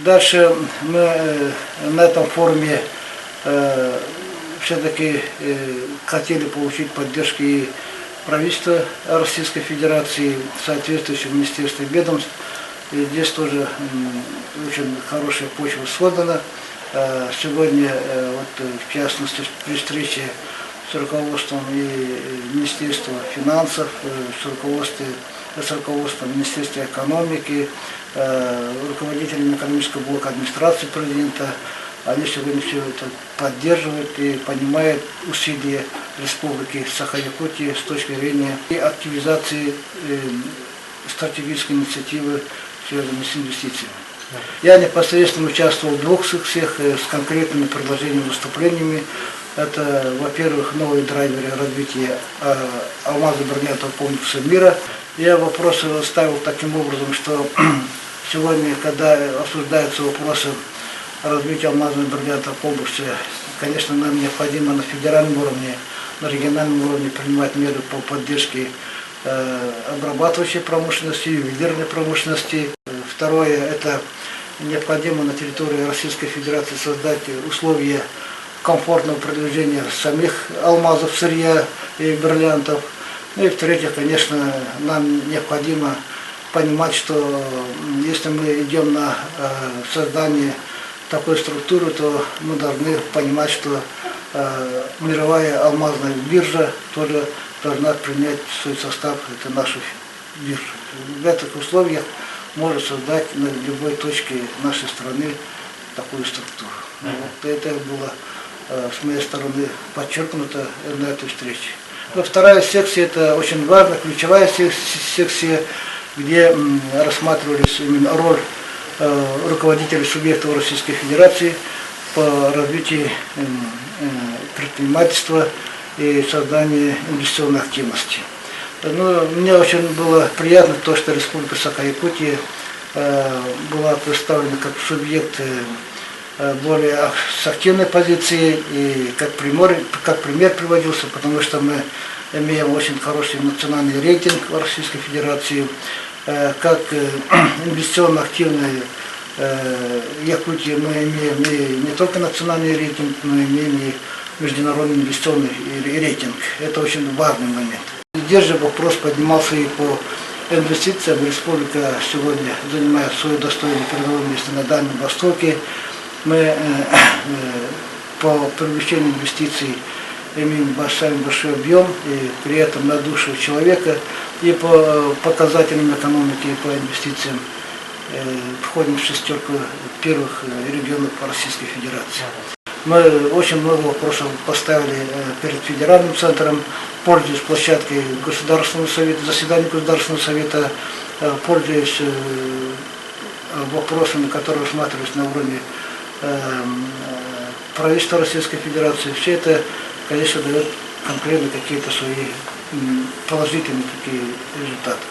Дальше мы на этом форуме все-таки хотели получить поддержку и правительства Российской Федерации, соответствующих министерств и ведомств. И здесь тоже очень хорошая почва создана. Сегодня, вот, в частности, при встрече с руководством и Министерства финансов, с руководством Министерства экономики, руководителями экономического блока администрации президента, они сегодня все это поддерживают и понимают усилия Республики Саха-Якутия с точки зрения и активизации стратегической инициативы, связанной с инвестициями. Я непосредственно участвовал в двух секциях с конкретными предложениями, выступлениями. Это, во-первых, новые драйверы развития алмазно-бриллиантового комплекса мира. Я вопросы ставил таким образом, что сегодня, когда обсуждаются вопросы развития алмазно-бриллиантового комплекса, конечно, нам необходимо на федеральном уровне, на региональном уровне принимать меры по поддержке обрабатывающей промышленности, ювелирной промышленности. Второе, это необходимо на территории Российской Федерации создать условия комфортного продвижения самих алмазов, сырья и бриллиантов. Ну и в-третьих, конечно, нам необходимо понимать, что если мы идем на создание такой структуры, то мы должны понимать, что мировая алмазная биржа тоже должна принять в свой состав, это наша биржа. В этих условиях может создать на любой точке нашей страны такую структуру. Вот это было с моей стороны подчеркнуто на этой встрече. Но вторая секция, это очень важная, ключевая секция, где рассматривались именно роль руководителей субъектов Российской Федерации по развитию предпринимательства и созданию инвестиционной активности. Но мне очень было приятно то, что Республика Саха-Якутия была представлена как субъект более с активной позицией, и как пример приводился, потому что мы имеем очень хороший национальный рейтинг в Российской Федерации, как инвестиционно активная Якутия мы имеем не только национальный рейтинг, но имеем и международный инвестиционный рейтинг. Это очень важный момент. Здесь же вопрос поднимался и по инвестициям. Республика сегодня занимает свое достойное передовое место на Дальнем Востоке. Мы по привлечению инвестиций имеем большой объем, и при этом на душу человека, и по показателям экономики, и по инвестициям входим в шестерку первых регионов Российской Федерации. Мы очень много вопросов поставили перед федеральным центром, пользуясь площадкой Государственного совета, заседания Государственного совета, пользуясь вопросами, которые рассматривались на уровне правительства Российской Федерации. Все это, конечно, дает конкретно какие-то свои положительные такие результаты.